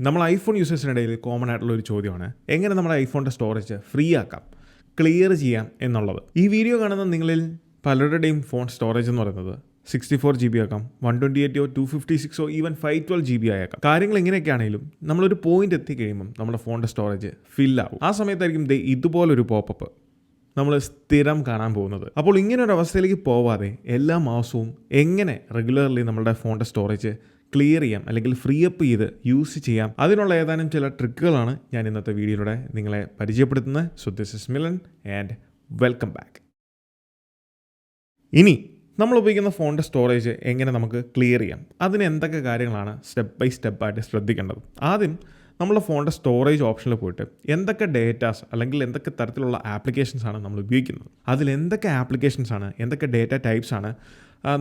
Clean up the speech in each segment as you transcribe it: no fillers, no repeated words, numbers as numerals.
നമ്മൾ iPhone യൂസേഴ്സിനിടയിൽ common ആയിട്ടുള്ള ഒരു ചോദ്യമാണ് എങ്ങനെ നമ്മുടെ ഐഫോണിൻ്റെ സ്റ്റോറേജ് ഫ്രീ ആക്കാം, ക്ലിയർ ചെയ്യാം എന്നുള്ളത്. ഈ വീഡിയോ കാണുന്ന നിങ്ങളിൽ പലരുടെയും ഫോൺ സ്റ്റോറേജ് എന്ന് പറയുന്നത് 64 GB ആക്കാം, 128 256 ഈവൻ 512 GB ആയേക്കാം. കാര്യങ്ങൾ എങ്ങനെയൊക്കെയാണെങ്കിലും നമ്മളൊരു പോയിന്റ് എത്തിക്കഴിയുമ്പം നമ്മുടെ ഫോണിൻ്റെ സ്റ്റോറേജ് ഫില്ലാവും. ആ സമയത്തായിരിക്കും ഇതുപോലൊരു പോപ്പപ്പ് നമ്മൾ സ്ഥിരം കാണാൻ പോകുന്നത്. അപ്പോൾ ഇങ്ങനൊരു അവസ്ഥയിലേക്ക് പോവാതെ എല്ലാ മാസവും എങ്ങനെ റെഗുലർലി നമ്മുടെ ഫോണിൻ്റെ സ്റ്റോറേജ് ക്ലിയർ ചെയ്യാം അല്ലെങ്കിൽ ഫ്രീ അപ്പ് ചെയ്ത് യൂസ് ചെയ്യാം, അതിനുള്ള ഏതാനും ചില ട്രിക്കുകളാണ് ഞാൻ ഇന്നത്തെ വീഡിയോയിലൂടെ നിങ്ങളെ പരിചയപ്പെടുത്തുന്നത്. So this is Milan and welcome back. ഇനി നമ്മൾ ഉപയോഗിക്കുന്ന ഫോണിൻ്റെ സ്റ്റോറേജ് എങ്ങനെ നമുക്ക് ക്ലിയർ ചെയ്യാം, അതിന് എന്തൊക്കെ കാര്യങ്ങളാണ് സ്റ്റെപ്പ് ബൈ സ്റ്റെപ്പായിട്ട് ശ്രദ്ധിക്കേണ്ടത്. ആദ്യം നമ്മളെ ഫോണിൻ്റെ സ്റ്റോറേജ് ഓപ്ഷനിൽ പോയിട്ട് എന്തൊക്കെ ഡേറ്റാസ് അല്ലെങ്കിൽ എന്തൊക്കെ തരത്തിലുള്ള ആപ്ലിക്കേഷൻസാണ് നമ്മൾ ഉപയോഗിക്കുന്നത്, അതിൽ എന്തൊക്കെ ആപ്ലിക്കേഷൻസാണ്, എന്തൊക്കെ ഡേറ്റ ടൈപ്സാണ്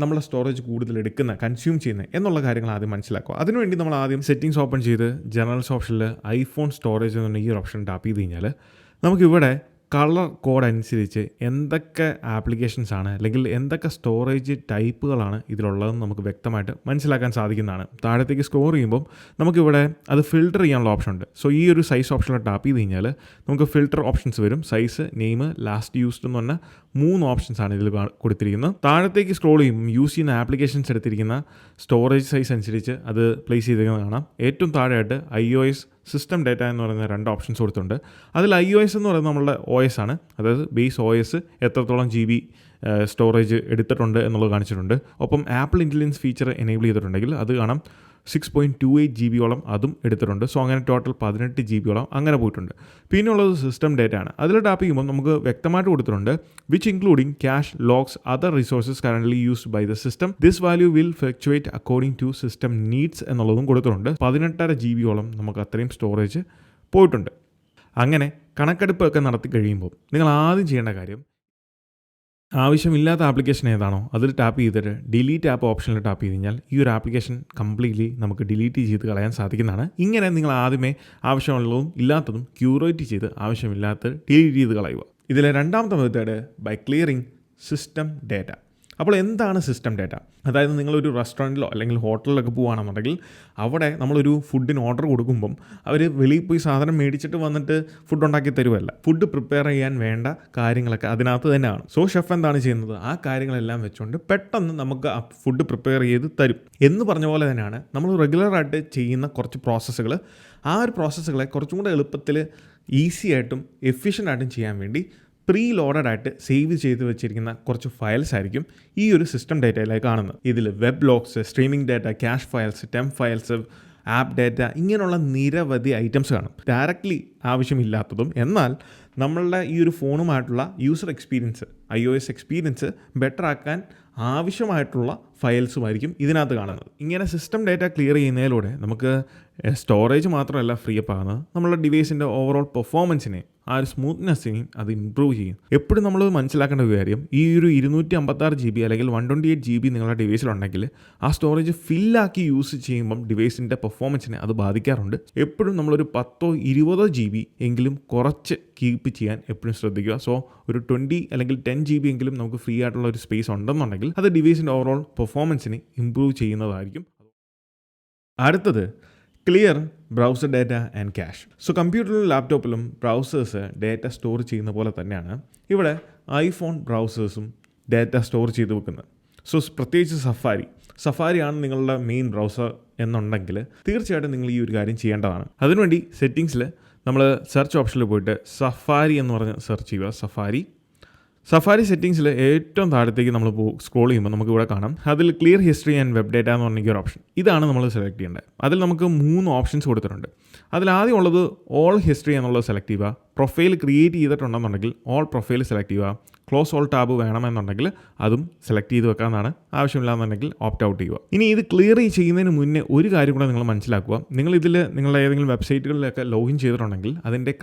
നമ്മളെ സ്റ്റോറേജ് കൂടുതൽ എടുക്കുന്ന കൺസ്യൂം ചെയ്യുന്നത് എന്നുള്ള കാര്യങ്ങൾ ആദ്യം മനസ്സിലാക്കുക. അതിനുവേണ്ടി നമ്മൾ ആദ്യം സെറ്റിംഗ്സ് ഓപ്പൺ ചെയ്ത് ജനറൽസ് ഓപ്ഷനിൽ ഐഫോൺ സ്റ്റോറേജ് എന്ന് പറഞ്ഞ ഈ ഒരു ഓപ്ഷൻ ടാപ്പ് ചെയ്ത് കഴിഞ്ഞാൽ നമുക്കിവിടെ കളർ കോഡ് അനുസരിച്ച് എന്തൊക്കെ ആപ്ലിക്കേഷൻസ് ആണ് അല്ലെങ്കിൽ എന്തൊക്കെ സ്റ്റോറേജ് ടൈപ്പുകളാണ് ഇതിലുള്ളതെന്ന് നമുക്ക് വ്യക്തമായിട്ട് മനസ്സിലാക്കാൻ സാധിക്കുന്നതാണ്. താഴത്തേക്ക് സ്ക്രോൾ ചെയ്യുമ്പോൾ നമുക്കിവിടെ അത് ഫിൽട്ടർ ചെയ്യാനുള്ള ഓപ്ഷൻ ഉണ്ട്. സോ ഈ ഒരു സൈസ് ഓപ്ഷനിൽ ടാപ്പ് ചെയ്ത് കഴിഞ്ഞാൽ നമുക്ക് ഫിൽട്ടർ ഓപ്ഷൻസ് വരും. സൈസ്, നെയിം, ലാസ്റ്റ് യൂസ്ഡ് എന്ന് പറഞ്ഞ 3 ഓപ്ഷൻസാണ് ഇതിൽ കൊടുത്തിരിക്കുന്നത്. താഴത്തേക്ക് സ്ക്രോൾ ചെയ്യുമ്പോൾ യൂസ് ചെയ്യുന്ന ആപ്ലിക്കേഷൻസ് എടുത്തിരിക്കുന്ന സ്റ്റോറേജ് സൈസ് അനുസരിച്ച് അത് പ്ലേസ് ചെയ്തിരിക്കുന്നത് കാണാം. ഏറ്റവും താഴെയായിട്ട് iOS സിസ്റ്റം ഡേറ്റ എന്ന് പറയുന്ന 2 ഓപ്ഷൻസ് കൊടുത്തിട്ടുണ്ട്. അതിൽ iOS എന്ന് പറയുന്നത് നമ്മളുടെ OS ആണ്, അതായത് ബേസ് OS എത്രത്തോളം GB സ്റ്റോറേജ് എടുത്തിട്ടുണ്ട് എന്നുള്ളത് കാണിച്ചിട്ടുണ്ട്. ഒപ്പം ആപ്പിൾ ഇൻ്റലിജൻസ് ഫീച്ചർ എനേബിൾ ചെയ്തിട്ടുണ്ടെങ്കിൽ അത് കാണാം 6.28 GB അതും എടുത്തിട്ടുണ്ട്. സോ അങ്ങനെ ടോട്ടൽ 18 GB അങ്ങനെ പോയിട്ടുണ്ട്. പിന്നെ ഉള്ളത് സിസ്റ്റം ഡേറ്റ ആണ്. അതിൽ ടാപ്പ് ചെയ്യുമ്പോൾ നമുക്ക് വ്യക്തമായിട്ട് കൊടുത്തിട്ടുണ്ട് which including cache, logs, other resources currently used by the system. This value will fluctuate according to system needs എന്നുള്ളതും കൊടുത്തിട്ടുണ്ട്. 18.5 GB നമുക്ക് അത്രയും സ്റ്റോറേജ് പോയിട്ടുണ്ട്. അങ്ങനെ കണക്കെടുപ്പൊക്കെ നടത്തി കഴിയുമ്പോൾ നിങ്ങൾ ആദ്യം ചെയ്യേണ്ട കാര്യം, ആവശ്യമില്ലാത്ത ആപ്ലിക്കേഷൻ ഏതാണോ അതിൽ ടാപ്പ് ചെയ്തിട്ട് ഡിലീറ്റ് ആപ്പ് ഓപ്ഷനിൽ ടാപ്പ് ചെയ്ത് കഴിഞ്ഞാൽ ഈ ഒരു ആപ്ലിക്കേഷൻ കംപ്ലീറ്റ്ലി നമുക്ക് ഡിലീറ്റ് ചെയ്ത് കളയാൻ സാധിക്കുന്നതാണ്. ഇങ്ങനെ നിങ്ങൾ ആദ്യമേ ആവശ്യമുള്ളതും ഇല്ലാത്തതും ക്യൂറേറ്റ് ചെയ്ത് ആവശ്യമില്ലാത്തത് ഡിലീറ്റ് ചെയ്ത് കളയുക. ഇതിലെ രണ്ടാമത്തെ method by clearing system data. അപ്പോൾ എന്താണ് സിസ്റ്റം ഡേറ്റ? അതായത് നിങ്ങളൊരു റെസ്റ്റോറൻറ്റിലോ അല്ലെങ്കിൽ ഹോട്ടലിലൊക്കെ പോകുകയാണെന്നുണ്ടെങ്കിൽ അവിടെ നമ്മളൊരു ഫുഡിന് ഓർഡർ കൊടുക്കുമ്പം അവർ വെളിയിൽ പോയി സാധനം മേടിച്ചിട്ട് വന്നിട്ട് ഫുഡ് ഉണ്ടാക്കി തരുമല്ല. ഫുഡ് പ്രിപ്പയർ ചെയ്യാൻ വേണ്ട കാര്യങ്ങളൊക്കെ അതിനകത്ത് തന്നെയാണ്. സോ ഷെഫ് എന്താണ് ചെയ്യുന്നത്, ആ കാര്യങ്ങളെല്ലാം വെച്ചുകൊണ്ട് പെട്ടെന്ന് നമുക്ക് ആ ഫുഡ് പ്രിപ്പയർ ചെയ്ത് തരും എന്ന് പറഞ്ഞ പോലെ തന്നെയാണ് നമ്മൾ റെഗുലറായിട്ട് ചെയ്യുന്ന കുറച്ച് പ്രോസസ്സുകൾ. ആ ഒരു പ്രോസസ്സുകളെ കുറച്ചും കൂടെ എളുപ്പത്തിൽ ഈസി ആയിട്ടും എഫിഷ്യൻ്റ് ആയിട്ടും ചെയ്യാൻ വേണ്ടി പ്രീ ലോഡഡ് ആയിട്ട് സേവ് ചെയ്ത് വെച്ചിരിക്കുന്ന കുറച്ച് ഫയൽസ് ആയിരിക്കും ഈ ഒരു സിസ്റ്റം ഡേറ്റയിലായി കാണുന്നത്. ഇതിൽ web logs, streaming data, cash files, temp files, app data, ഇങ്ങനെയുള്ള നിരവധി ഐറ്റംസ് കാണും. ഡയറക്റ്റ്ലി ആവശ്യമില്ലാത്തതും എന്നാൽ നമ്മളുടെ ഈ ഒരു ഫോണുമായിട്ടുള്ള user experience, iOS experience better ആക്കാൻ ആവശ്യമായിട്ടുള്ള ഫയൽസുമായിരിക്കും ഇതിനകത്ത് കാണുന്നത്. ഇങ്ങനെ സിസ്റ്റം ഡേറ്റ ക്ലിയർ ചെയ്യുന്നതിലൂടെ നമുക്ക് സ്റ്റോറേജ് മാത്രമല്ല ഫ്രീ അപ്പ് ആകുന്നത്, നമ്മളുടെ ഡിവൈസിൻ്റെ ഓവറോൾ പെർഫോമൻസിനെ, ആ ഒരു സ്മൂത്ത്നെസ്സിനെയും അത് ഇമ്പ്രൂവ് ചെയ്യും. എപ്പോഴും നമ്മൾ മനസ്സിലാക്കേണ്ട ഒരു കാര്യം, ഈ ഒരു 256 GB അല്ലെങ്കിൽ 128 GB നിങ്ങളുടെ ഡിവൈസിലുണ്ടെങ്കിൽ ആ സ്റ്റോറേജ് ഫില്ലാക്കി യൂസ് ചെയ്യുമ്പം ഡിവൈസിൻ്റെ പെർഫോമൻസിനെ അത് ബാധിക്കാറുണ്ട്. എപ്പോഴും നമ്മളൊരു 10-20 GB എങ്കിലും കുറച്ച് കീപ്പ് ചെയ്യാൻ എപ്പോഴും ശ്രദ്ധിക്കുക. സോ ഒരു 20 അല്ലെങ്കിൽ 10 GB എങ്കിലും നമുക്ക് ഫ്രീ ആയിട്ടുള്ള ഒരു സ്പേസ് ഉണ്ടെന്നുണ്ടെങ്കിൽ അത് ഡിവൈസിൻ്റെ ഓവറോൾ പെർഫോമൻസിനെ ഇമ്പ്രൂവ് ചെയ്യുന്നതായിരിക്കും. അടുത്തത് clear browser data and cache. So കമ്പ്യൂട്ടറിലും ലാപ്ടോപ്പിലും ബ്രൗസേഴ്സ് ഡേറ്റ സ്റ്റോർ ചെയ്യുന്ന പോലെ തന്നെയാണ് ഇവിടെ ഐഫോൺ ബ്രൗസേഴ്സും ഡേറ്റ സ്റ്റോർ ചെയ്ത് വെക്കുന്നത്. സോ പ്രത്യേകിച്ച് സഫാരിയാണ് നിങ്ങളുടെ മെയിൻ ബ്രൗസർ എന്നുണ്ടെങ്കിൽ തീർച്ചയായിട്ടും നിങ്ങൾ ഈ ഒരു കാര്യം ചെയ്യേണ്ടതാണ്. അതിനുവേണ്ടി സെറ്റിങ്സിൽ നമ്മൾ സെർച്ച് ഓപ്ഷനിൽ പോയിട്ട് സഫാരി എന്ന് പറഞ്ഞ് സെർച്ച് ചെയ്യുക. സഫാരി സെറ്റിങ്സിൽ ഏറ്റവും താഴത്തേക്ക് നമ്മൾ സ്ക്രോൾ ചെയ്യുമ്പോൾ നമുക്ക് ഇവിടെ കാണാം അതിൽ clear history and web data എന്ന് പറഞ്ഞ ഒരു ഓപ്ഷൻ. ഇതാണ് നമ്മൾ സെലക്ട് ചെയ്യേണ്ടത്. അതിൽ നമുക്ക് 3 ഓപ്ഷൻസ് കൊടുത്തിട്ടുണ്ട്. അതിൽ ആദ്യം ഉള്ളത് ഓൾ ഹിസ്റ്ററി എന്നുള്ളത് സെലക്ട് ചെയ്യുക. പ്രൊഫൈൽ ക്രിയേറ്റ് ചെയ്തിട്ടുണ്ടെന്നുണ്ടെങ്കിൽ ഓൾ പ്രൊഫൈൽ സെലക്ട് ചെയ്യുക. ക്ലോസ് ഓൾ ടാബ് വേണമെന്നുണ്ടെങ്കിൽ അതും സെലക്ട് ചെയ്ത് വെക്കാമെന്നാണ്. ആവശ്യമില്ലാന്നുണ്ടെങ്കിൽ ഓപ്റ്റ് ഔട്ട് ചെയ്യുക. ഇനി ഇത് ക്ലിയർ ചെയ്യുന്നതിന് മുന്നേ ഒരു കാര്യം കൂടെ നിങ്ങൾ മനസ്സിലാക്കുക. നിങ്ങളിതിൽ നിങ്ങളുടെ ഏതെങ്കിലും വെബ്സൈറ്റുകളിലൊക്കെ ലോഗിൻ ചെയ്തിട്ടുണ്ടെങ്കിൽ അതിൻ്റെ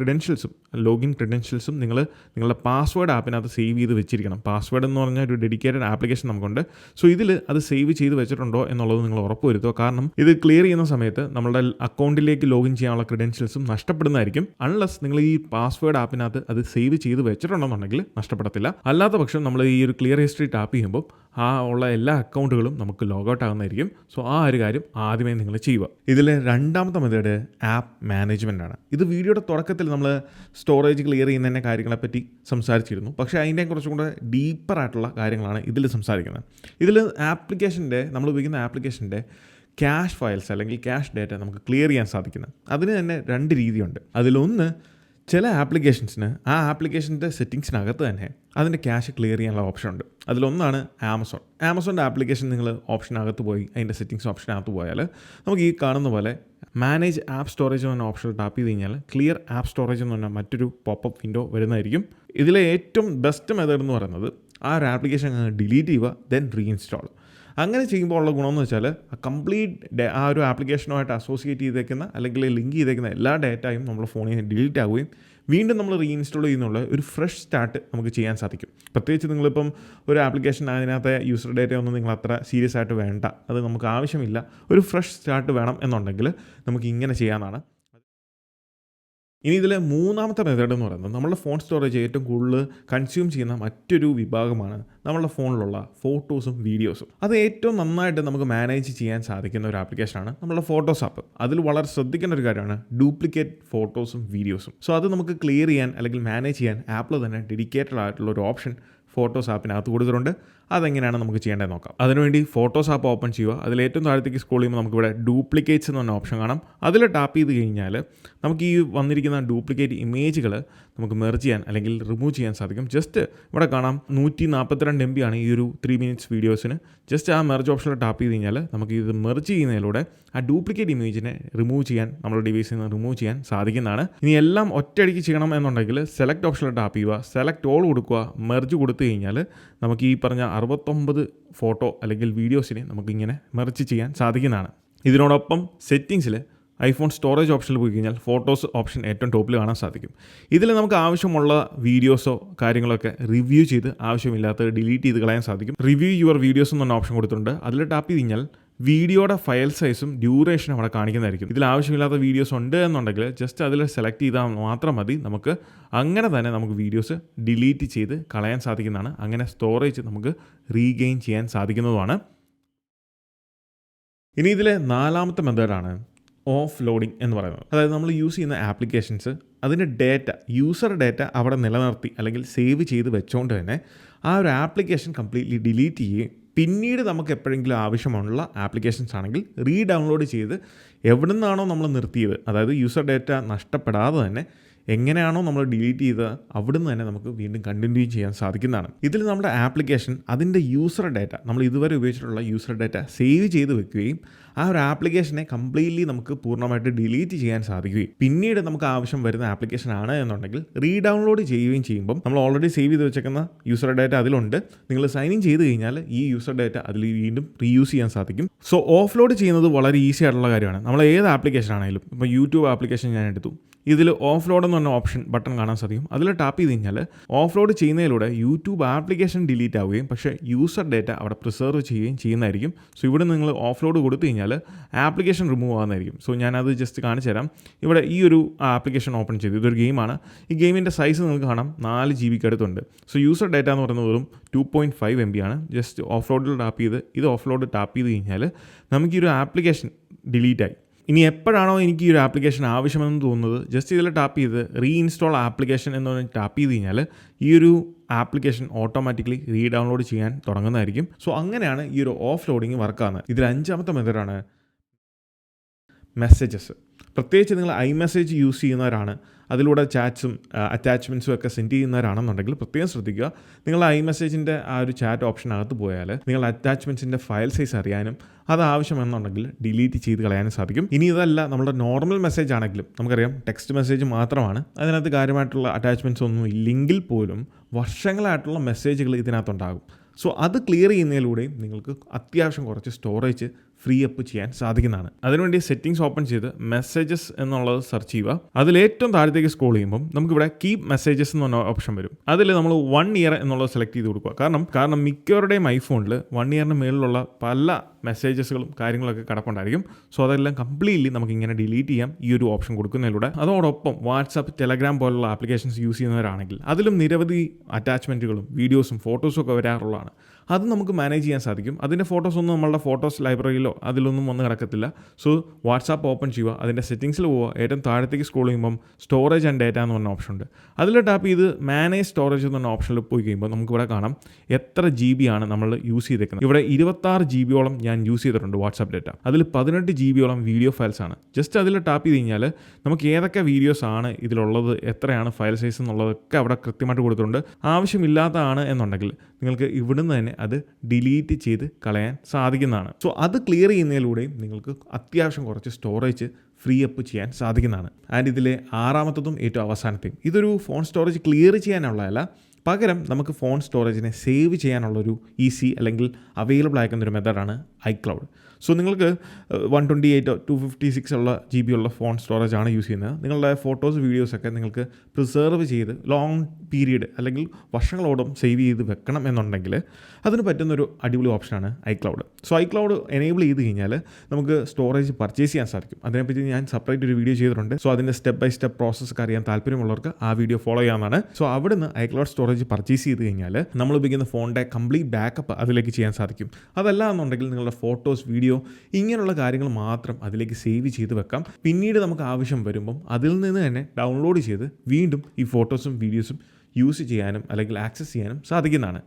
ലോഗിൻ ക്രെഡൻഷ്യൽസും നിങ്ങളുടെ പാസ്വേഡ് ആപ്പിനകത്ത് സേവ് ചെയ്ത് വെച്ചിരിക്കണം. പാസ്വേഡ് എന്ന് പറഞ്ഞാൽ ഒരു ഡെഡിക്കേറ്റഡ് ആപ്ലിക്കേഷൻ നമുക്കുണ്ട്. സോ ഇതിൽ അത് സേവ് ചെയ്ത് വെച്ചിട്ടുണ്ടോ എന്നുള്ളത് നിങ്ങൾ ഉറപ്പ് വരുത്തുക. കാരണം ഇത് ക്ലിയർ ചെയ്യുന്ന സമയത്ത് നമ്മുടെ അക്കൗണ്ടിലേക്ക് ലോഗിൻ ചെയ്യാനുള്ള ക്രെഡൻഷ്യൽസും നഷ്ടപ്പെടുന്നതായിരിക്കും. അൺലെസ് നിങ്ങൾ ഈ പാസ്വേഡ് ആപ്പിനകത്ത് അത് സേവ് ചെയ്ത് വെച്ചിട്ടുണ്ടെന്നുണ്ടെങ്കിൽ നഷ്ടപ്പെടത്തില്ല. അല്ലാത്ത പക്ഷം നമ്മൾ ഈ ഒരു ക്ലിയർ ഹിസ്റ്ററി ടാപ്പ് ചെയ്യുമ്പോൾ ആ ഉള്ള എല്ലാ അക്കൗണ്ടുകളും നമുക്ക് ലോഗൗട്ട് ആകുന്നതായിരിക്കും. സോ ആ ഒരു കാര്യം ആദ്യമേ നിങ്ങൾ ചെയ്യുക. ഇതിൽ രണ്ടാമത്തെ മെത്തേഡ് ആപ്പ് മാനേജ്മെൻ്റ് ആണ്. ഇത് വീഡിയോയുടെ തുടക്കത്തിൽ നമ്മൾ സ്റ്റോറേജ് ക്ലിയർ ചെയ്യുന്നതിൻ്റെ കാര്യങ്ങളെപ്പറ്റി സംസാരിച്ചിരുന്നു. പക്ഷേ അതിൻ്റെ കുറച്ചും കൂടെ ഡീപ്പറായിട്ടുള്ള കാര്യങ്ങളാണ് ഇതിൽ സംസാരിക്കുന്നത്. ഇതിൽ നമ്മൾ ഉപയോഗിക്കുന്ന ആപ്ലിക്കേഷൻ്റെ ക്യാഷ് ഫയൽസ് അല്ലെങ്കിൽ ക്യാഷ് ഡാറ്റ നമുക്ക് ക്ലിയർ ചെയ്യാൻ സാധിക്കുന്നത്. അതിന് തന്നെ 2 രീതിയുണ്ട്. അതിലൊന്ന്, ചില ആപ്ലിക്കേഷൻസിന് ആ ആപ്ലിക്കേഷൻ്റെ സെറ്റിങ്സിനകത്ത് തന്നെ അതിൻ്റെ ക്യാഷ് ക്ലിയർ ചെയ്യാനുള്ള ഓപ്ഷൻ ഉണ്ട്. അതിലൊന്നാണ് ആമസോണിൻ്റെ ആപ്ലിക്കേഷൻ. നിങ്ങൾ ഓപ്ഷനകത്ത് പോയി അതിൻ്റെ സെറ്റിങ്സ് ഓപ്ഷനകത്ത് പോയാൽ നമുക്ക് ഈ കാണുന്ന പോലെ മാനേജ് ആപ്പ് സ്റ്റോറേജ് എന്ന ഓപ്ഷൻ ടാപ്പ് ചെയ്ത് കഴിഞ്ഞാൽ ക്ലിയർ ആപ്പ് സ്റ്റോറേജ് എന്ന് പറഞ്ഞാൽ മറ്റൊരു പോപ്പപ്പ് വിൻഡോ വരുന്നതായിരിക്കും. ഇതിലെ ഏറ്റവും ബെസ്റ്റ് മെത്തേഡ് എന്ന് പറയുന്നത് ആ ഒരു ആപ്ലിക്കേഷൻ ഡിലീറ്റ് ചെയ്യുക, ദെൻ റീഇൻസ്റ്റാൾ. അങ്ങനെ ചെയ്യുമ്പോൾ ഉള്ള ഗുണമെന്ന് വെച്ചാൽ കംപ്ലീറ്റ് ആ ഒരു ആപ്ലിക്കേഷനുമായിട്ട് അസോസിയേറ്റ് ചെയ്തേക്കുന്ന അല്ലെങ്കിൽ ലിങ്ക് ചെയ്തേക്കുന്ന എല്ലാ ഡാറ്റയും നമ്മുടെ ഫോണിൽ നിന്ന് ഡിലീറ്റ് ആവുകയും വീണ്ടും നമ്മൾ റീഇൻസ്റ്റാൾ ചെയ്യുന്നുള്ള ഒരു ഫ്രഷ് സ്റ്റാർട്ട് നമുക്ക് ചെയ്യാൻ സാധിക്കും. പ്രത്യേകിച്ച് നിങ്ങളിപ്പം ഒരു ആപ്ലിക്കേഷൻ അതിനകത്തെ യൂസർ ഡാറ്റ ഒന്നും നിങ്ങൾ അത്ര സീരിയസ് ആയിട്ട് വേണ്ട, അത് നമുക്ക് ആവശ്യമില്ല, ഒരു ഫ്രഷ് സ്റ്റാർട്ട് വേണം എന്നുണ്ടെങ്കിൽ നമുക്ക് ഇങ്ങനെ ചെയ്യാമെന്നാണ്. ഇനി ഇതിലെ മൂന്നാമത്തെ മെത്തേഡ് എന്ന് പറയുന്നത് നമ്മളുടെ ഫോൺ സ്റ്റോറേജ് ഏറ്റവും കൂടുതൽ കൺസ്യൂം ചെയ്യുന്ന മറ്റൊരു വിഭാഗമാണ് നമ്മളുടെ ഫോണിലുള്ള ഫോട്ടോസും വീഡിയോസും. അത് ഏറ്റവും നന്നായിട്ട് നമുക്ക് മാനേജ് ചെയ്യാൻ സാധിക്കുന്ന ഒരു ആപ്ലിക്കേഷനാണ് നമ്മളുടെ ഫോട്ടോസ് ആപ്പ്. അതിൽ വളരെ ശ്രദ്ധിക്കേണ്ട ഒരു കാര്യമാണ് ഡ്യൂപ്ലിക്കേറ്റ് ഫോട്ടോസും വീഡിയോസും. സോ അത് നമുക്ക് ക്ലിയർ ചെയ്യാൻ അല്ലെങ്കിൽ മാനേജ് ചെയ്യാൻ ആപ്പിൽ തന്നെ ഡെഡിക്കേറ്റഡ് ആയിട്ടുള്ള ഒരു ഓപ്ഷൻ ഫോട്ടോസ് ആപ്പിനകത്ത് കൊടുത്തിട്ടുണ്ട്. അതെങ്ങനെയാണ് നമുക്ക് ചെയ്യേണ്ടത് നോക്കാം. അതിനുവേണ്ടി ഫോട്ടോസ് ആപ്പ് ഓപ്പൺ ചെയ്യുക. അതിൽ ഏറ്റവും താഴത്തേക്ക് സ്ക്രോൾ ചെയ്യുമ്പോൾ നമുക്കിവിടെ ഡ്യൂപ്ലിക്കേറ്റ്സ് എന്ന് പറഞ്ഞ ഓപ്ഷൻ കാണാം. അതിൽ ടാപ്പ് ചെയ്ത് കഴിഞ്ഞാൽ നമുക്ക് ഈ വന്നിരിക്കുന്ന ഡ്യൂപ്ലിക്കേറ്റ് ഇമേജുകൾ നമുക്ക് മെർജ് ചെയ്യാൻ അല്ലെങ്കിൽ റിമൂവ് ചെയ്യാൻ സാധിക്കും. ജസ്റ്റ് ഇവിടെ കാണാം 142 MB ആണ് ഈ ഒരു 3 minutes വീഡിയോസിന്. ജസ്റ്റ് ആ മെർജ് ഓപ്ഷനിൽ ടാപ്പ് ചെയ്ത് കഴിഞ്ഞാൽ നമുക്ക് ഇത് മെർജ് ചെയ്യുന്നതിലൂടെ ആ ഡ്യൂപ്ലിക്കേറ്റ് ഇമേജിനെ റിമൂവ് ചെയ്യാൻ, നമ്മുടെ ഡിവൈസിൽ നിന്ന് റിമൂവ് ചെയ്യാൻ സാധിക്കുന്നതാണ്. ഇനി എല്ലാം ഒറ്റയടിക്ക് ചെയ്യണം എന്നുണ്ടെങ്കിൽ സെലക്ട് ഓപ്ഷനിൽ ടാപ്പ് ചെയ്യുക, സെലക്ട് ഓൾ കൊടുക്കുക, മെർജ് കൊടുത്തു കഴിഞ്ഞാൽ നമുക്ക് ഈ പറഞ്ഞ 69 ഫോട്ടോ അല്ലെങ്കിൽ വീഡിയോസിനെ നമുക്കിങ്ങനെ മെർജ് ചെയ്യാൻ സാധിക്കുന്നതാണ്. ഇതിനോടൊപ്പം സെറ്റിങ്സിൽ ഐഫോൺ സ്റ്റോറേജ് ഓപ്ഷനിൽ പോയി കഴിഞ്ഞാൽ ഫോട്ടോസ് ഓപ്ഷൻ ഏറ്റവും ടോപ്പിൽ കാണാൻ സാധിക്കും. ഇതിൽ നമുക്ക് ആവശ്യമുള്ള വീഡിയോസോ കാര്യങ്ങളൊക്കെ റിവ്യൂ ചെയ്ത് ആവശ്യമില്ലാത്തത് ഡിലീറ്റ് ചെയ്ത് കളയാൻ സാധിക്കും. റിവ്യൂ യുവർ വീഡിയോസ് എന്ന് പറഞ്ഞ ഓപ്ഷൻ കൊടുത്തിട്ടുണ്ട്. അതിൽ ടാപ്പ് ചെയ്ത് കഴിഞ്ഞാൽ വീഡിയോയുടെ ഫയൽ സൈസും ഡ്യൂറേഷനും അവിടെ കാണിക്കുന്നതായിരിക്കും. ഇതിൽ ആവശ്യമില്ലാത്ത വീഡിയോസ് ഉണ്ട് എന്നുണ്ടെങ്കിൽ ജസ്റ്റ് അതിൽ സെലക്ട് ചെയ്താൽ മാത്രം മതി. നമുക്ക് അങ്ങനെ തന്നെ നമുക്ക് വീഡിയോസ് ഡിലീറ്റ് ചെയ്ത് കളയാൻ സാധിക്കുന്നതാണ്. അങ്ങനെ സ്റ്റോറേജ് നമുക്ക് റീഗെയിൻ ചെയ്യാൻ സാധിക്കുന്നതുമാണ്. ഇനി ഇതിലെ നാലാമത്തെ മെത്തേഡാണ് ഓഫ് ലോഡിംഗ് എന്ന് പറയുന്നത്. അതായത് നമ്മൾ യൂസ് ചെയ്യുന്ന ആപ്ലിക്കേഷൻസ് അതിൻ്റെ ഡാറ്റ, യൂസർ ഡാറ്റ അവിടെ നിലനിർത്തി അല്ലെങ്കിൽ സേവ് ചെയ്ത് വെച്ചുകൊണ്ട് തന്നെ ആ ഒരു ആപ്ലിക്കേഷൻ കംപ്ലീറ്റ്ലി ഡിലീറ്റ് ചെയ്യുകയും പിന്നീട് നമുക്ക് എപ്പോഴെങ്കിലും ആവശ്യമുള്ള ആപ്ലിക്കേഷൻസ് ആണെങ്കിൽ ഡൗൺലോഡ് ചെയ്ത് എവിടെ നിന്നാണോ നമ്മൾ നിർത്തിയത്, അതായത് യൂസർ ഡാറ്റ നഷ്ടപ്പെടാതെ തന്നെ എങ്ങനെയാണോ നമ്മൾ ഡിലീറ്റ് ചെയ്തത് അവിടെ നിന്ന് തന്നെ നമുക്ക് വീണ്ടും കണ്ടിന്യൂ ചെയ്യാൻ സാധിക്കുന്നതാണ്. ഇതിൽ നമ്മുടെ ആപ്ലിക്കേഷൻ അതിൻ്റെ യൂസർ ഡാറ്റ, നമ്മൾ ഇതുവരെ ഉപയോഗിച്ചിട്ടുള്ള യൂസർ ഡാറ്റ സേവ് ചെയ്ത് വെക്കുകയും ആ ഒരു ആപ്ലിക്കേഷനെ കംപ്ലീറ്റ്ലി നമുക്ക് പൂർണ്ണമായിട്ട് ഡിലീറ്റ് ചെയ്യാൻ സാധിക്കുകയും പിന്നീട് നമുക്ക് ആവശ്യം വരുന്ന ആപ്ലിക്കേഷൻ ആണ് എന്നുണ്ടെങ്കിൽ ഡൗൺലോഡ് ചെയ്യുകയും ചെയ്യുമ്പം നമ്മൾ ഓൾറെഡി സേവ് ചെയ്ത് വെച്ചേക്കുന്ന യൂസർ ഡാറ്റ അതിലുണ്ട്. നിങ്ങൾ സൈൻ ഇൻ ചെയ്ത് കഴിഞ്ഞാൽ ഈ യൂസർ ഡാറ്റ അതിൽ വീണ്ടും റീയൂസ് ചെയ്യാൻ സാധിക്കും. സോ ഓഫ്ലോഡ് ചെയ്യുന്നത് വളരെ ഈസി ആയിട്ടുള്ള കാര്യമാണ്. നമ്മൾ ഏത് ആപ്ലിക്കേഷൻ ആണെങ്കിലും, ഇപ്പോൾ യൂട്യൂബ് ആപ്ലിക്കേഷൻ ഞാൻ എടുത്തു, ഇതിൽ ഓഫ്ലോഡ് എന്ന് പറഞ്ഞ ഓപ്ഷൻ ബട്ടൺ കാണാൻ സാധിക്കും. അതിൽ ടാപ്പ് ചെയ്ത് കഴിഞ്ഞാൽ ഓഫ്ലോഡ് ചെയ്യുന്നതിലൂടെ യൂട്യൂബ് ആപ്ലിക്കേഷൻ ഡിലീറ്റ് ആവുകയും പക്ഷേ യൂസർ ഡാറ്റ അവിടെ പ്രിസർവ് ചെയ്യുകയും ചെയ്യുന്നതായിരിക്കും. സോ ഇവിടെ നിങ്ങൾ ഓഫ്ലോഡ് കൊടുത്തു കഴിഞ്ഞാൽ ആപ്ലിക്കേഷൻ റിമൂവ് ആകുന്നതായിരിക്കും. സോ ഞാനത് ജസ്റ്റ് കാണിച്ചു തരാം. ഇവിടെ ഈ ഒരു ആപ്ലിക്കേഷൻ ഓപ്പൺ ചെയ്തു. ഇതൊരു ഗെയിമാണ്. ഈ ഗെയിമിൻ്റെ സൈസ് നിങ്ങൾക്ക് കാണാം 4 GB അടുത്തുണ്ട്. സോ യൂസർ ഡാറ്റ എന്ന് പറയുന്നത് വെറും 2.5 MB ആണ്. ജസ്റ്റ് ഓഫ്ലോഡിൽ ടാപ്പ് ചെയ്ത് ഇത് ഓഫ്ലോഡ് ടാപ്പ് ചെയ്ത് കഴിഞ്ഞാൽ നമുക്ക് ഈ ഒരു ആപ്ലിക്കേഷൻ ഡിലീറ്റായി. ഇനി എപ്പോഴാണോ എനിക്ക് ഈ ഒരു ആപ്ലിക്കേഷൻ ആവശ്യമെന്ന് തോന്നുന്നത് ജസ്റ്റ് ഇതിൽ ടാപ്പ് ചെയ്ത് റീഇൻസ്റ്റാൾ ആപ്ലിക്കേഷൻ എന്ന് പറഞ്ഞ് ടാപ്പ് ചെയ്ത് കഴിഞ്ഞാൽ ഈ ഒരു ആപ്ലിക്കേഷൻ ഓട്ടോമാറ്റിക്കലി ഡൗൺലോഡ് ചെയ്യാൻ തുടങ്ങുന്നതായിരിക്കും. സോ അങ്ങനെയാണ് ഈ ഒരു ഓഫ് ലോഡിങ് വർക്കാകുന്നത്. ഇതിൽ 5ാമത്തെ മെത്തേഡാണ് മെസ്സേജസ്. പ്രത്യേകിച്ച് നിങ്ങൾ iMessage യൂസ് ചെയ്യുന്നവരാണ്, അതിലൂടെ ചാറ്റ്സും അറ്റാച്ച്മെൻറ്റ്സും ഒക്കെ സെൻഡ് ചെയ്യുന്നവരാണെന്നുണ്ടെങ്കിൽ പ്രത്യേകം ശ്രദ്ധിക്കുക. നിങ്ങൾ iMessageൻ്റെ ആ ഒരു ചാറ്റ് ഓപ്ഷനകത്ത് പോയാൽ നിങ്ങൾ അറ്റാച്ച്മെൻറ്റ്സിൻ്റെ ഫയൽ സൈസ് അറിയാനും അത് ആവശ്യമെന്നുണ്ടെങ്കിൽ ഡിലീറ്റ് ചെയ്ത് കളയാനും സാധിക്കും. ഇനി ഇതല്ല, നമ്മുടെ നോർമൽ മെസ്സേജ് ആണെങ്കിലും നമുക്കറിയാം ടെക്സ്റ്റ് മെസ്സേജ് മാത്രമാണ്, അതിനകത്ത് കാര്യമായിട്ടുള്ള അറ്റാച്ച്മെൻറ്റ്സ് ഒന്നും ഇല്ലെങ്കിൽ പോലും വർഷങ്ങളായിട്ടുള്ള മെസ്സേജുകൾ ഇതിനകത്തുണ്ടാകും. സോ അത് ക്ലിയർ ചെയ്യുന്നതിലൂടെയും നിങ്ങൾക്ക് അത്യാവശ്യം കുറച്ച് സ്റ്റോറേജ് ഫ്രീ അപ്പ് ചെയ്യാൻ സാധിക്കുന്നതാണ്. അതിനുവേണ്ടി സെറ്റിംഗ്സ് ഓപ്പൺ ചെയ്ത് മെസ്സേജസ് എന്നുള്ളത് സെർച്ച് ചെയ്യുക. അതിലേറ്റവും താഴത്തേക്ക് സ്ക്രോൾ ചെയ്യുമ്പോൾ നമുക്കിവിടെ കീപ് മെസ്സേജസ് എന്ന് പറഞ്ഞ ഓപ്ഷൻ വരും. അതിൽ നമ്മൾ 1 ഇയർ എന്നുള്ളത് സെലക്ട് ചെയ്ത് കൊടുക്കുക. കാരണം മിക്കവരുടെയും ഐഫോണിൽ 1 ഇയറിന് മേളിലുള്ള പല മെസ്സേജസുകളും കാര്യങ്ങളൊക്കെ കിടപ്പുണ്ടായിരിക്കും. സോ അതെല്ലാം കംപ്ലീറ്റ്ലി നമുക്ക് ഇങ്ങനെ ഡിലീറ്റ് ചെയ്യാം ഈ ഒരു ഓപ്ഷൻ കൊടുക്കുന്നതിലൂടെ. അതോടൊപ്പം വാട്സാപ്പ്, ടെലഗ്രാം പോലുള്ള ആപ്ലിക്കേഷൻസ് യൂസ് ചെയ്യുന്നവരാണെങ്കിൽ അതിലും നിരവധി അറ്റാച്ച്മെൻറ്റുകളും വീഡിയോസും ഫോട്ടോസും ഒക്കെ വരാറുള്ളതാണ്. അത് നമുക്ക് മാനേജ് ചെയ്യാൻ സാധിക്കും. അതിൻ്റെ ഫോട്ടോസ് ഒന്നും നമ്മളുടെ ഫോട്ടോസ് ലൈബ്രറിയിലോ അതിലൊന്നും വന്ന് കിടക്കത്തില്ല. സോ വാട്സാപ്പ് ഓപ്പൺ ചെയ്യുക, അതിൻ്റെ സെറ്റിംഗ്സിൽ പോവുക, ഏറ്റവും താഴത്തേക്ക് സ്ക്രോൾ ചെയ്യുമ്പം സ്റ്റോറേജ് ആൻഡ് ഡേറ്റ എന്ന് പറഞ്ഞ ഓപ്ഷൻ ഉണ്ട്. അതിൽ ടാപ്പ് ചെയ്ത് മാനേജ് സ്റ്റോറേജ് എന്ന് പറഞ്ഞ ഓപ്ഷനിൽ പോയി കഴിയുമ്പോൾ നമുക്കിവിടെ കാണാം എത്ര GB ആണ് നമ്മൾ യൂസ് ചെയ്തേക്കുന്നത്. ഇവിടെ 26 GB ഞാൻ യൂസ് ചെയ്തിട്ടുണ്ട് വാട്സാപ്പ് ഡേറ്റ. അതിൽ 18 GB വീഡിയോ ഫയൽസ് ആണ്. ജസ്റ്റ് അതിൽ ടാപ്പ് ചെയ്ത് കഴിഞ്ഞാൽ നമുക്ക് ഏതൊക്കെ വീഡിയോസ് ആണ് ഇതിലുള്ളത്, എത്രയാണ് ഫയൽ സൈസ് എന്നുള്ളതൊക്കെ അവിടെ കൃത്യമായിട്ട് കൊടുത്തിട്ടുണ്ട്. ആവശ്യമില്ലാത്തതാണ് എന്നുണ്ടെങ്കിൽ നിങ്ങൾക്ക് ഇവിടുന്ന് തന്നെ അത് ഡിലീറ്റ് ചെയ്ത് കളയാൻ സാധിക്കുന്നതാണ്. സോ അത് ക്ലിയർ ചെയ്യുന്നതിലൂടെയും നിങ്ങൾക്ക് അത്യാവശ്യം കുറച്ച് സ്റ്റോറേജ് ഫ്രീ അപ്പ് ചെയ്യാൻ സാധിക്കുന്നതാണ്. ആൻഡ് ഇതിലെ 6ാമത്തതും ഏറ്റവും അവസാനത്തെയും ഇതൊരു ഫോൺ സ്റ്റോറേജ് ക്ലിയർ ചെയ്യാനുള്ളതല്ല, പകരം നമുക്ക് ഫോൺ സ്റ്റോറേജിനെ സേവ് ചെയ്യാനുള്ളൊരു ഈസി അല്ലെങ്കിൽ അവൈലബിൾ ആക്കുന്നൊരു മെത്തേഡാണ് iCloud. സോ നിങ്ങൾക്ക് 128 256 ഉള്ള GB ഉള്ള ഫോൺ സ്റ്റോറേജ് ആണ് യൂസ് ചെയ്യുന്നത്. നിങ്ങളുടെ ഫോട്ടോസ്, വീഡിയോസൊക്കെ നിങ്ങൾക്ക് പ്രിസർവ് ചെയ്ത് ലോങ് പീരീഡ് അല്ലെങ്കിൽ വർഷങ്ങളോടും സേവ് ചെയ്ത് വെക്കണം എന്നുണ്ടെങ്കിൽ അതിന് പറ്റുന്നൊരു അടിപൊളി ഓപ്ഷനാണ് iCloud. സോ iCloud എനേബിൾ ചെയ്ത് കഴിഞ്ഞാൽ നമുക്ക് സ്റ്റോറേജ് പർച്ചേസ് ചെയ്യാൻ സാധിക്കും. അതിനെപ്പറ്റി ഞാൻ സെപ്പറേറ്റ് ഒരു വീഡിയോ ചെയ്തിട്ടുണ്ട്. സോ അതിൻ്റെ സ്റ്റെപ്പ് ബൈ സ്റ്റെപ്പ് പ്രോസസ്സൊക്കെ അറിയാൻ താല്പര്യമുള്ളവർക്ക് ആ വീഡിയോ ഫോളോ ചെയ്യാവുന്നതാണ്. സോ അവിടുന്ന് iCloud സ്റ്റോറേജ് പർച്ചേസ് ചെയ്ത് കഴിഞ്ഞാൽ നമ്മൾ ഉപയോഗിക്കുന്ന ഫോണിൻ്റെ കംപ്ലീറ്റ് ബാക്കപ്പ് അതിലേക്ക് ചെയ്യാൻ സാധിക്കും. അതല്ല എന്നുണ്ടെങ്കിൽ നിങ്ങളുടെ ഫോട്ടോസ്, വീഡിയോ ഇങ്ങനെയുള്ള കാര്യങ്ങൾ മാത്രം അതിലേക്ക് സേവ് ചെയ്ത് വെക്കാം. പിന്നീട് നമുക്ക് ആവശ്യം വരുമ്പം അതിൽ നിന്ന് തന്നെ ഡൗൺലോഡ് ചെയ്ത് വീണ്ടും ഈ ഫോട്ടോസും വീഡിയോസും യൂസ് ചെയ്യാനും അല്ലെങ്കിൽ ആക്സസ് ചെയ്യാനും സാധിക്കുന്നതാണ്.